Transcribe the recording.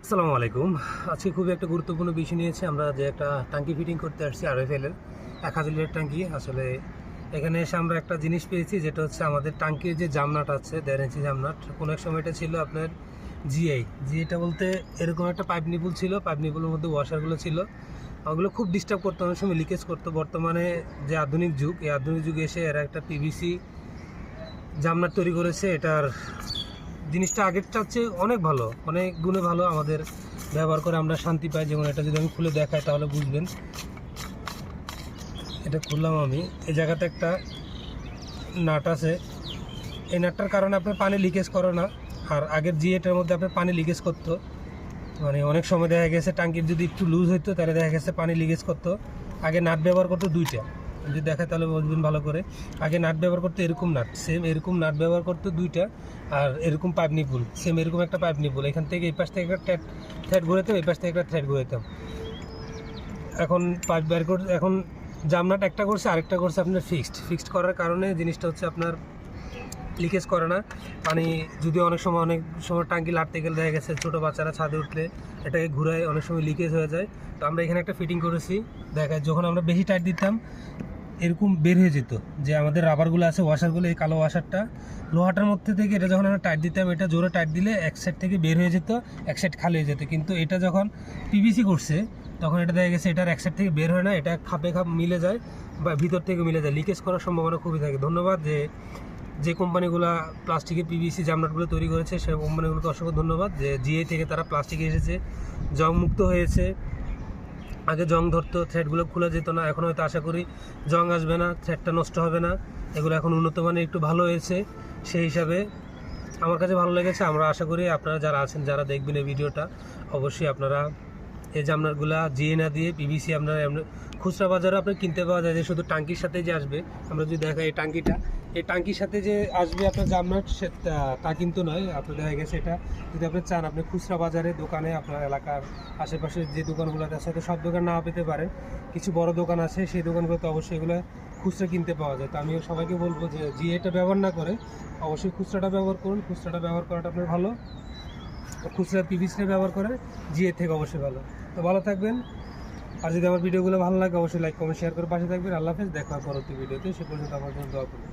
আসসালামু আলাইকুম। আজকে খুবই একটা গুরুত্বপূর্ণ বিষয় নিয়েছি আমরা, যে একটা ট্যাঙ্কি ফিটিং করতে আসছি আরএফএল এর 1000 লিটার ট্যাঙ্কি। আসলে এখানে এসে আমরা একটা জিনিস পেয়েছি, যেটা হচ্ছে আমাদের ট্যাঙ্কির যে জামনাট আছে 1.5 ইঞ্চি জামনাট। কোনো এক সময় এটা ছিল আপনার জিআইটা বলতে এরকম একটা পাইপ নিপুল ছিল, পাইপ নিপুলের মধ্যে ওয়াশারগুলো ছিল, ওগুলো খুব ডিস্টার্ব করতো, অনেক সময় লিকেজ করতো। বর্তমানে যে আধুনিক যুগ, এই আধুনিক যুগে এসে এরা একটা পিভিসি জামনাট তৈরি করেছে। এটার জিনিসটা আগের চাচ্ছে অনেক ভালো, অনেক গুণে ভালো। আমাদের ব্যবহার করে আমরা শান্তি পাই। যেমন এটা যদি আমি খুলে দেখাই তাহলে বুঝবেন। এটা খুললাম আমি, এই জায়গাতে একটা নাট আছে। এই নাটটার কারণে আপনার পানি লিকেজ করে না। আর আগের এটার মধ্যে আপনার পানি লিকেজ করতো, মানে অনেক সময় দেখা গেছে ট্যাঙ্কির যদি একটু লুজ হইতো তাহলে দেখা গেছে পানি লিকেজ করতো। আগে নাট ব্যবহার করতো দুইটা, যদি দেখায় তাহলে বুঝবেন ভালো করে। আগে নাট ব্যবহার করতো এরকম নাট, সেম এরকম নাট ব্যবহার করতো দুইটা। আর এরকম পাইপ নিপুল, সেম এরকম একটা পাইপ নিপুল, এখান থেকে এই পাশ থেকে একটা থ্রেড ঘুরেতাম, এই পাশ থেকে একটা থ্রেড ঘুরেতাম। এখন পাইপ বের করে এখন জামনাট একটা করছে, আরেকটা করছে আপনার ফিক্সড করার কারণে জিনিসটা হচ্ছে আপনার লিকেজ করে না পানি। যদি অনেক সময় টাঙ্কি লাড়তে গেলে দেখা গেছে ছোটো বাচ্চারা ছাদে উঠলে এটাকে ঘুরায়, অনেক সময় লিকেজ হয়ে যায়। তো আমরা এখানে একটা ফিটিং করেছি। দেখা যখন আমরা বেশি টাইট দিতাম এরকম বের হয়ে যেত, যে আমাদের রাবারগুলো আছে, ওয়াশারগুলো, এই কালো ওয়াশারটা লোহাটার মধ্যে থেকে এটা যখন আমরা টাইট দিতাম, এটা জোরে টাইট দিলে এক সাইড থেকে বের হয়ে যেত, এক সাইড খালি হয়ে যেত। কিন্তু এটা যখন পিভিসি করছে তখন এটা দেখা গেছে এটার এক সাইড থেকে বের হয় না, এটা খাপে খাপ মিলে যায় বা ভিতর থেকে মিলে যায়, লিকেজ করার সম্ভাবনা খুবই থাকে। ধন্যবাদ যে কোম্পানিগুলো প্লাস্টিকের পিভিসি জামনাটগুলো তৈরি করেছে, সেই কোম্পানিগুলোকে অসংখ্য ধন্যবাদ। যে জিআই থেকে তারা প্লাস্টিকে এসেছে, জং মুক্ত হয়েছে। আগে জং ধরতো, থ্রেডগুলো খোলা যেত না, এখন হয়তো আশা করি জং আসবে না, থ্রেডটা নষ্ট হবে না। এগুলো এখন উন্নত মানের একটু ভালো হয়েছে, সেই হিসাবে আমার কাছে ভালো লেগেছে। আমরা আশা করি আপনারা যারা আছেন, যারা দেখবেন এই ভিডিওটা, অবশ্যই আপনারা এই জামনাটগুলা জিএ না দিয়ে পিভিসি আপনারা খুচরা বাজারে আপনার কিনতে পাওয়া যায়, যে শুধু টাঙ্কির সাথে যে আসবে। আমরা যদি দেখাই এই টাঙ্কির সাথে যে আসবে আপনার জামনাট, তা কিন্তু নয়। আপনার দেখা গেছে এটা যদি আপনি চান, আপনি খুচরা বাজারে দোকানে আপনার এলাকার আশেপাশে যে দোকানগুলোতে আছে, হয়তো সব দোকান না পেতে পারেন, কিছু বড় দোকান আছে, সেই দোকানগুলোতে অবশ্যই এগুলো খুচরা কিনতে পাওয়া যায়। তো আমি সবাইকে বলবো যে জিএটা ব্যবহার না করে অবশ্যই খুচরাটা ব্যবহার করুন। খুচরাটা ব্যবহার করাটা আপনার ভালো, খুচরা পিভিসিটা ব্যবহার করে জিএ থেকে অবশ্যই ভালো। তো ভালো থাকবেন। আর যদি আমার ভিডিওগুলো ভালো লাগে অবশ্যই লাইক কমেন্ট শেয়ার করে পাশে থাকবেন। আল্লাহ হাফেজ, দেখা হয় পরবর্তী ভিডিওতে। সে পর্যন্ত আমার জন্য দোয়া করুন।